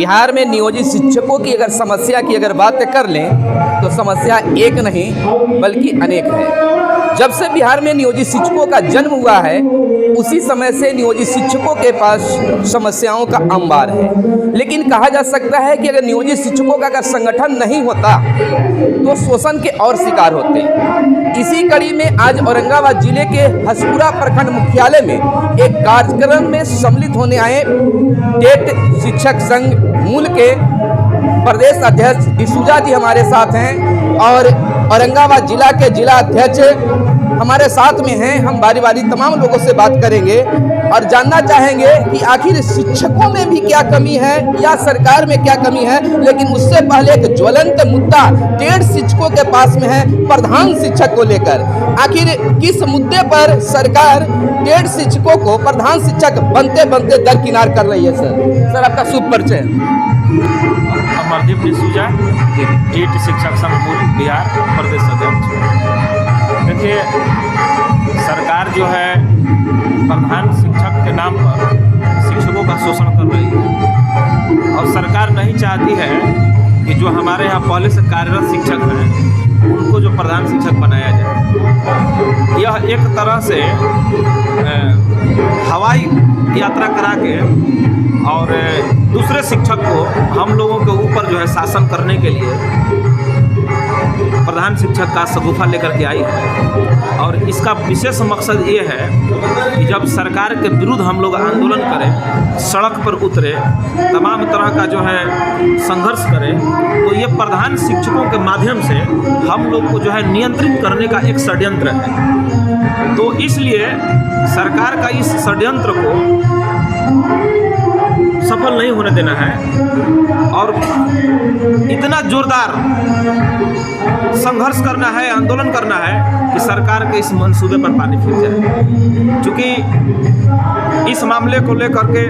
बिहार में नियोजित शिक्षकों की अगर समस्या की अगर बात कर लें तो समस्या एक नहीं बल्कि अनेक है। जब से बिहार में नियोजित शिक्षकों का जन्म हुआ है उसी समय से नियोजित शिक्षकों के पास समस्याओं का अंबार है। लेकिन कहा जा सकता है कि अगर नियोजित शिक्षकों का अगर संगठन नहीं होता तो शोषण के और शिकार होते। इसी कड़ी में आज औरंगाबाद जिले के हसपुरा प्रखंड मुख्यालय में एक कार्यक्रम में सम्मिलित होने आए टेट शिक्षक संघ मूल के प्रदेश अध्यक्ष डिसूजा जी हमारे साथ हैं और औरंगाबाद जिला के जिला अध्यक्ष हमारे साथ में हैं। हम बारी बारी तमाम लोगों से बात करेंगे और जानना चाहेंगे कि आखिर शिक्षकों में भी क्या कमी है या सरकार में क्या कमी है। लेकिन उससे पहले एक ज्वलंत मुद्दा टेट शिक्षकों के पास में है, प्रधान शिक्षक को लेकर। आखिर किस मुद्दे पर सरकार टेट शिक्षकों को प्रधान शिक्षक बनते बनते दरकिनार कर रही है? सर आपका शुभ परिचय। अमरदीप डिसूजा, टेट शिक्षक संघ मूल बिहार प्रदेश अध्यक्ष। देखिए, सरकार जो है प्रधान शिक्षक के नाम पर शिक्षकों का शोषण कर रही है और सरकार नहीं चाहती है कि जो हमारे यहाँ पहले से कार्यरत शिक्षक हैं उनको जो प्रधान शिक्षक बनाया जाए। यह एक तरह से हवाई यात्रा करा के और दूसरे शिक्षक को हम लोगों के ऊपर जो है शासन करने के लिए प्रधान शिक्षक का शगुफा लेकर के आई है। और इसका विशेष मकसद ये है कि जब सरकार के विरुद्ध हम लोग आंदोलन करें, सड़क पर उतरे, तमाम तरह का जो है संघर्ष करें, तो ये प्रधान शिक्षकों के माध्यम से हम लोग को जो है नियंत्रित करने का एक षड्यंत्र है। तो इसलिए सरकार का इस षड्यंत्र को सफल नहीं होने देना है और इतना जोरदार संघर्ष करना है, आंदोलन करना है कि सरकार के इस मंसूबे पर पानी फिर जाए। क्योंकि इस मामले को लेकर के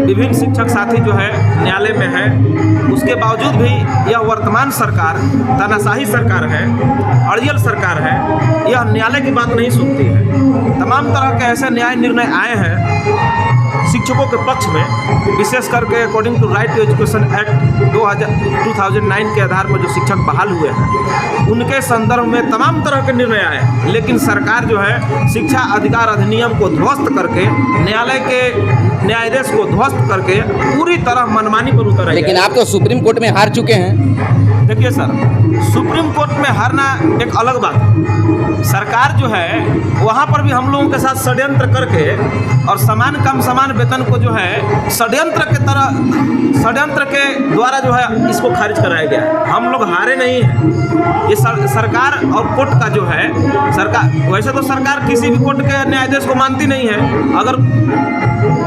विभिन्न शिक्षक साथी जो है न्यायालय में है, उसके बावजूद भी यह वर्तमान सरकार तानाशाही सरकार है, अड़ियल सरकार है, यह न्यायालय की बात नहीं सुनती है। तमाम तरह के ऐसे न्याय निर्णय आए हैं शिक्षकों के पक्ष में, विशेष करके according to right to education act 2009 के आधार पर जो शिक्षक बहाल हुए हैं उनके संदर्भ में तमाम तरह के निर्णय आए हैं। लेकिन सरकार जो है शिक्षा अधिकार अधिनियम को ध्वस्त करके, न्यायालय के न्यायाधीश को ध्वस्त करके पूरी तरह मनमानी पर उतर रही है। लेकिन आप तो सुप्रीम कोर्ट में हार चुके हैं। देखिए सर, सुप्रीम कोर्ट में हारना एक अलग बात है। सरकार जो है वहाँ पर भी हम लोगों के साथ षड्यंत्र करके और समान काम समान वेतन को जो है षड्यंत्र के द्वारा जो है इसको खारिज कराया गया है। हम लोग हारे नहीं हैं। ये सरकार और कोर्ट का जो है, सरकार वैसे तो सरकार किसी भी कोर्ट के न्यायाधीश को मानती नहीं है। अगर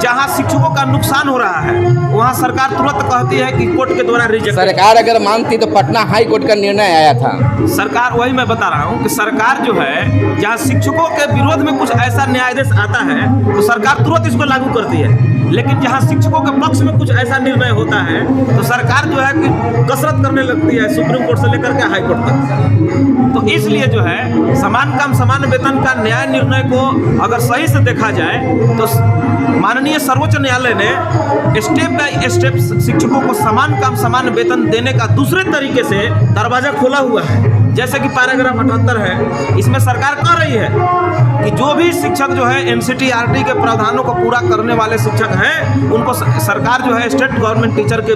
जहाँ शिक्षकों का नुकसान हो रहा है वहाँ सरकार तुरंत कहती है कि कोर्ट के द्वारा रिजेक्ट। सरकार अगर मानती तो पटना हाई कोर्ट का निर्णय आया था। सरकार, वही मैं बता रहा हूँ कि सरकार जो है जहाँ शिक्षकों के विरोध में कुछ ऐसा न्यायाधीश आता है तो सरकार तुरंत इसको लागू करती है। लेकिन जहाँ शिक्षकों के पक्ष में कुछ ऐसा निर्णय होता है तो सरकार जो है कि कसरत करने लगती है सुप्रीम कोर्ट से लेकर के हाई कोर्ट तक। तो इसलिए जो है समान काम समान वेतन का न्याय निर्णय को अगर सही से देखा जाए तो माननीय सर्वोच्च न्यायालय ने स्टेप बाय स्टेप शिक्षकों को समान काम समान वेतन देने का दूसरे तरीके से दरवाजा खोला हुआ है। जैसे कि पैराग्राफ 78 है, इसमें सरकार कह रही है कि जो भी शिक्षक जो है NCERT के प्रावधानों को पूरा करने वाले शिक्षक हैं उनको सरकार जो है स्टेट गवर्नमेंट टीचर के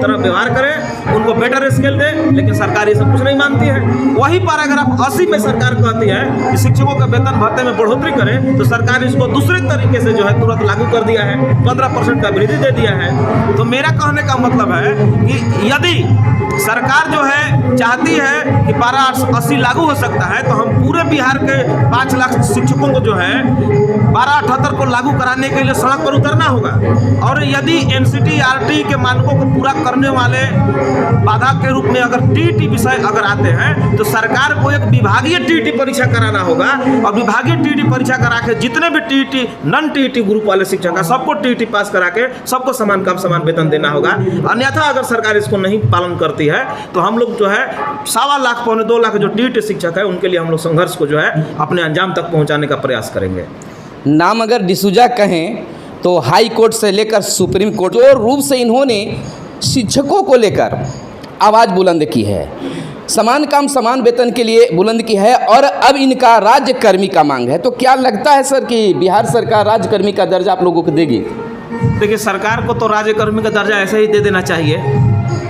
तरह व्यवहार करे, उनको बेटर स्केल दे। लेकिन सरकार ये सब कुछ नहीं मानती है। वही पैराग्राफ 80 में सरकार कहती है कि शिक्षकों के वेतन भत्ते में बढ़ोतरी करे, तो सरकार इसको दूसरे तरीके से जो है तुरंत लागू कर दिया है, 15% का वृद्धि दे दिया है। तो मेरा कहने का मतलब है कि यदि सरकार जो है चाहती है कि 1280 लागू हो सकता है तो हम पूरे बिहार के 5 लाख शिक्षकों को जो है 1278 को लागू कराने के लिए सड़क पर उतरना होगा। और यदि NCERT के मानकों को पूरा करने वाले बाधा के रूप में अगर TET विषय अगर आते हैं तो सरकार को एक विभागीय TET परीक्षा कराना होगा और विभागीय TET परीक्षा करा के जितने भी TET नॉन TET ग्रुप वाले शिक्षक हैं सबको TET पास करा के सबको समान काम समान वेतन देना होगा। अन्यथा अगर सरकार इसको नहीं पालन करती है तो हम लोग जो है 1.25 लाख पौने 2 लाख जो TET शिक्षक है उनके लिए हम लोग संघर्ष को जो है अपने अंजाम तक पहुंचाने का प्रयास करेंगे। नाम अगर डिसूजा कहें तो हाई कोर्ट से लेकर सुप्रीम कोर्ट जो रूप से इन्होंने शिक्षकों को लेकर आवाज़ बुलंद की है, समान काम समान वेतन के लिए बुलंद की है और अब इनका राज्यकर्मी का मांग है। तो क्या लगता है सर कि बिहार सरकार राज्यकर्मी का दर्जा आप लोगों को देगी? देखिए, सरकार को तो राज्यकर्मी का दर्जा ऐसे ही दे देना चाहिए।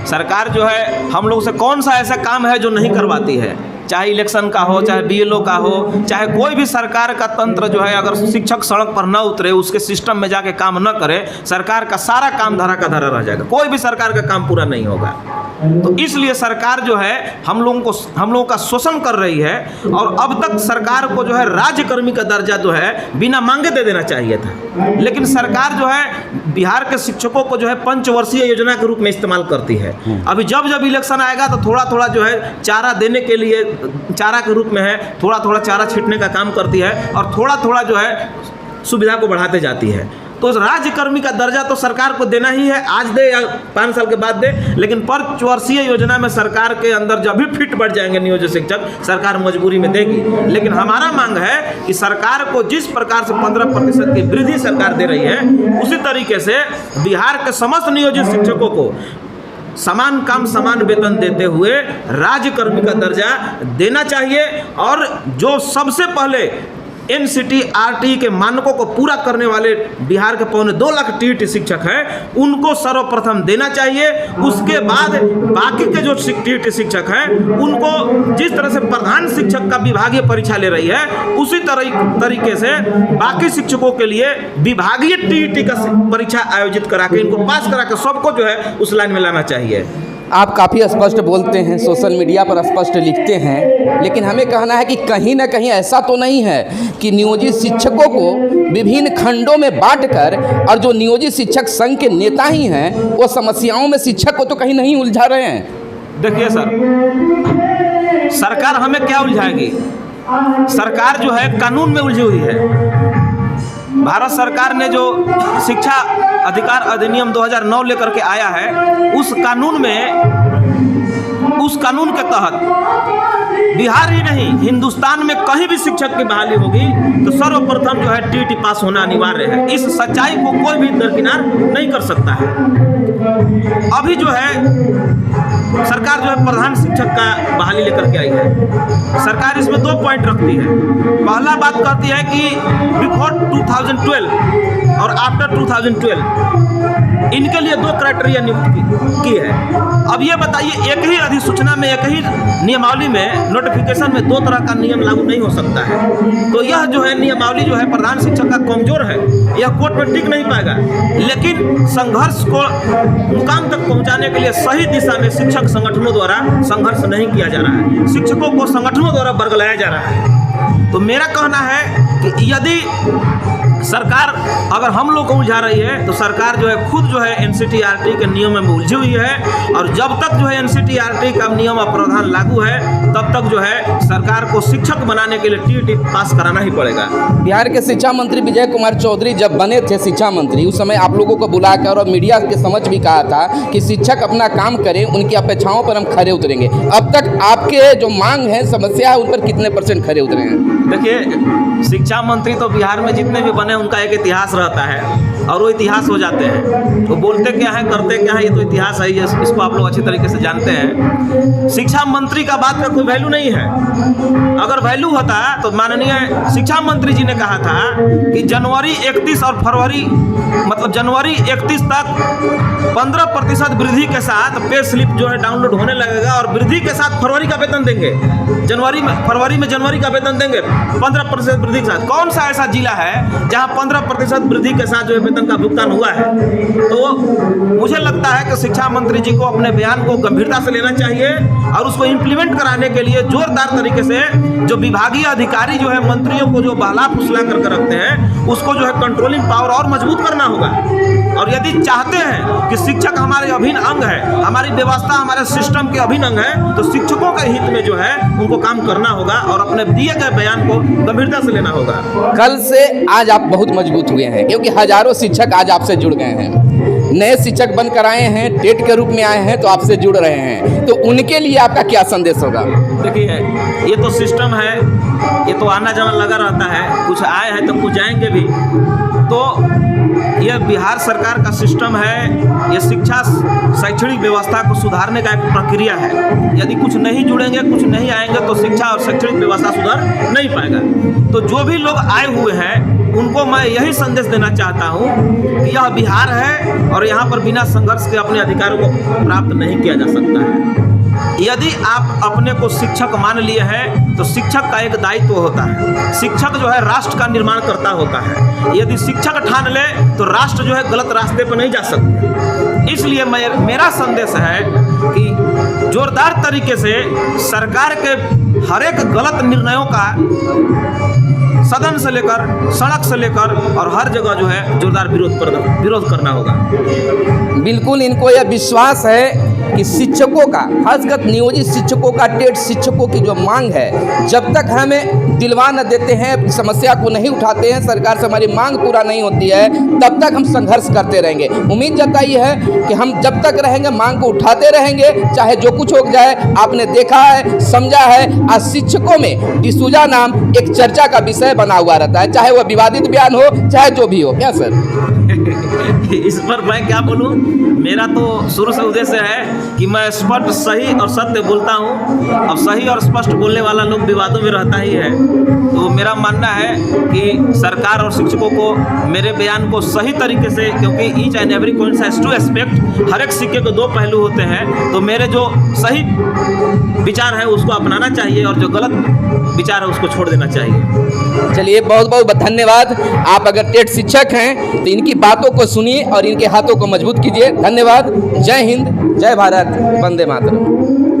सरकार जो है हम लोग से कौन सा ऐसा काम है जो नहीं करवाती है, चाहे इलेक्शन का हो, चाहे बीएलओ का हो, चाहे कोई भी सरकार का तंत्र जो है, अगर शिक्षक सड़क पर न उतरे, उसके सिस्टम में जाके काम न करे, सरकार का सारा काम धरा का धरा रह जाएगा, कोई भी सरकार का काम पूरा नहीं होगा। तो इसलिए सरकार जो है हम लोगों का शोषण कर रही है और अब तक सरकार को जो है राज्यकर्मी का दर्जा जो है बिना मांगे दे देना चाहिए था। लेकिन सरकार जो है बिहार के शिक्षकों को जो है पंचवर्षीय योजना के रूप में इस्तेमाल करती है। अभी जब जब इलेक्शन आएगा तो थोड़ा थोड़ा जो है चारा देने के लिए, चारा के रूप में है, थोड़ा थोड़ा चारा छींटने का काम करती है और थोड़ा थोड़ा जो है सुविधा को बढ़ाते जाती है। तो राज्यकर्मी का दर्जा तो सरकार को देना ही है, आज दे या 5 साल के बाद दे, लेकिन पंचवर्षीय योजना में सरकार के अंदर जब भी फिट बढ़ जाएंगे नियोजित शिक्षक, सरकार मजबूरी में देगी। लेकिन हमारा मांग है कि सरकार को जिस प्रकार से 15% की वृद्धि सरकार दे रही है, उसी तरीके से बिहार के समस्त नियोजित शिक्षकों को समान काम समान वेतन देते हुए राज्यकर्मी का दर्जा देना चाहिए। और जो सबसे पहले NCTRT के मानकों को पूरा करने वाले बिहार के 2.25 लाख TET शिक्षक हैं, उनको सर्वप्रथम देना चाहिए। उसके बाद बाकी के जो TET शिक्षक हैं, उनको जिस तरह से प्रधान शिक्षक का विभागीय परीक्षा ले रही है, उसी तरीके से बाकी शिक्षकों के लिए विभागीय TET का परीक्षा आयोजित करा के इनको पास करा के सबको जो है उस लाइन में लाना चाहिए। आप काफ़ी स्पष्ट बोलते हैं, सोशल मीडिया पर स्पष्ट लिखते हैं, लेकिन हमें कहना है कि कहीं ना कहीं ऐसा तो नहीं है कि नियोजित शिक्षकों को विभिन्न खंडों में बांटकर और जो नियोजित शिक्षक संघ के नेता ही हैं वो समस्याओं में शिक्षक को तो कहीं नहीं उलझा रहे हैं? देखिए सर, सरकार हमें क्या उलझाएगी? सरकार जो है कानून में उलझी हुई है। भारत सरकार ने जो शिक्षा अधिकार अधिनियम 2009 लेकर के आया है, उस कानून के तहत बिहार ही नहीं हिंदुस्तान में कहीं भी शिक्षक की बहाली होगी तो सर्वप्रथम जो है TET पास होना अनिवार्य है। इस सच्चाई को कोई भी दरकिनार नहीं कर सकता है। अभी जो है सरकार जो है प्रधान शिक्षक का बहाली लेकर के आई है। सरकार इसमें 2 पॉइंट रखती है। पहला बात कहती है कि बिफोर 2012 और आफ्टर 2012 इनके लिए 2 क्राइटेरिया नियुक्त की है। अब ये बताइए, एक ही अधिसूचना में, एक ही नियमावली में, नोटिफिकेशन में 2 तरह का नियम लागू नहीं हो सकता है। तो यह जो है नियमावली जो है प्रधान शिक्षक का कमजोर है, यह कोर्ट में टिक नहीं पाएगा। लेकिन संघर्ष को मुकाम तक पहुंचाने के लिए सही दिशा में शिक्षक संगठनों द्वारा संघर्ष नहीं किया जा रहा है, शिक्षकों को संगठनों द्वारा बरगलाया जा रहा है। तो मेरा कहना है कि यदि सरकार अगर हम लोग को उलझा रही है तो सरकार जो है खुद जो है NCTRT के नियम में उलझी हुई है। और जब तक जो है NCTRT का नियम और प्रावधान लागू है, तब तक जो है सरकार को शिक्षक बनाने के लिए TET पास कराना ही पड़ेगा। बिहार के शिक्षा मंत्री विजय कुमार चौधरी जब बने थे शिक्षा मंत्री, उस समय आप लोगों को बुलाकर और मीडिया के समक्ष भी कहा था कि शिक्षक अपना काम करें, उनकी अपेक्षाओं पर हम खरे उतरेंगे। अब तक आपके जो मांग है, समस्या है, उन पर कितने % खरे उतरे हैं? देखिए, शिक्षा मंत्री तो बिहार में जितने भी बने उनका एक इतिहास रहता है और वो इतिहास हो जाते हैं। तो बोलते क्या है, करते क्या है, ये तो इतिहास है, इसको आप लोग अच्छी तरीके से जानते हैं। शिक्षा मंत्री का बात का कोई वैल्यू नहीं है। अगर वैल्यू होता तो माननीय शिक्षा मंत्री जी ने कहा था कि जनवरी 31 और फरवरी मतलब जनवरी 31 तक 15% वृद्धि के साथ पे स्लिप जो है डाउनलोड होने लगेगा और वृद्धि के साथ फरवरी का वेतन देंगे। फरवरी में जनवरी का वेतन देंगे 15% वृद्धि के साथ। कौन सा ऐसा जिला है जहां 15% वृद्धि के साथ जो है वेतन का भुगतान हुआ है? तो मुझे लगता है कि शिक्षा मंत्री जी को अपने बयान को गंभीरता से लेना चाहिए और उसको इम्प्लीमेंट कराने के लिए जोरदार तरीके से जो विभागीय अधिकारी जो है मंत्रियों को जो बहला फुसला करके रखते हैं, उसको जो है कंट्रोलिंग पावर और मजबूत करना होगा। और यदि चाहते हैं कि शिक्षक हमारे अभिन्न अंग है, हमारी व्यवस्था हमारे सिस्टम के अभिन्न अंग है, तो शिक्षकों के हित में जो है उनको काम करना होगा और अपने दिए गए बयान को गंभीरता से लेना होगा। कल से आज आप बहुत मजबूत हुए हैं क्योंकि हजारों शिक्षक आज आपसे जुड़ गए हैं, नए शिक्षक बनकर आए हैं, टेट के रूप में आए हैं, तो आपसे जुड़ रहे हैं। तो उनके लिए आपका क्या संदेश होगा? देखिए, ये तो सिस्टम है, ये तो आना जाना लगा रहता है, कुछ आए हैं तो कुछ जाएंगे भी। तो यह बिहार सरकार का सिस्टम है। ये शिक्षा शैक्षणिक व्यवस्था को सुधारने का एक प्रक्रिया है। यदि कुछ नहीं जुड़ेंगे, कुछ नहीं आएंगे तो शिक्षा और शैक्षणिक व्यवस्था सुधर नहीं पाएगा। तो जो भी लोग आए हुए हैं उनको मैं यही संदेश देना चाहता हूँ कि यह बिहार है और यहाँ पर बिना संघर्ष के अपने अधिकारों को प्राप्त नहीं किया जा सकता है। यदि आप अपने को शिक्षक मान लिए हैं तो शिक्षक का एक दायित्व होता है। शिक्षक जो है राष्ट्र का निर्माण करता होता है। यदि शिक्षक ठान ले तो राष्ट्र जो है गलत रास्ते पर नहीं जा सकता। इसलिए मेरा संदेश है कि जोरदार तरीके से सरकार के हर एक गलत निर्णयों का सदन से लेकर सड़क से लेकर और हर जगह जो है जोरदार विरोध करना होगा। बिल्कुल इनको यह विश्वास है कि शिक्षकों का, खासकर नियोजित शिक्षकों का, टेट शिक्षकों की जो मांग है, जब तक हमें दिलवा न देते हैं, समस्या को नहीं उठाते हैं, सरकार से हमारी मांग पूरा नहीं होती है, तब तक हम संघर्ष करते रहेंगे। उम्मीद जताई है कि हम जब तक रहेंगे मांग को उठाते रहेंगे, चाहे जो कुछ हो जाए। आपने देखा है, समझा है, आज शिक्षकों में डिसूजा नाम एक चर्चा का विषय बना हुआ रहता है, चाहे वह विवादित बयान हो, चाहे जो भी हो। क्या सर इस पर मैं क्या बोलूं? मेरा तो शुरू से उद्देश्य है कि मैं स्पष्ट, सही और सत्य बोलता हूं। अब सही और स्पष्ट बोलने वाला लोग विवादों में रहता ही है। तो मेरा मानना है कि सरकार और शिक्षकों को मेरे बयान को सही तरीके से, क्योंकि each and every coin has two aspect, हर एक सिक्के के दो पहलू होते हैं, तो मेरे जो सही विचार है उसको अपनाना चाहिए और जो गलत विचार है उसको छोड़ देना चाहिए। चलिए, बहुत बहुत धन्यवाद। आप अगर टेट शिक्षक हैं तो इनकी बातों को सुनिए और इनके हाथों को मजबूत कीजिए। धन्यवाद। जय हिंद, जय भारत, वंदे मातरम।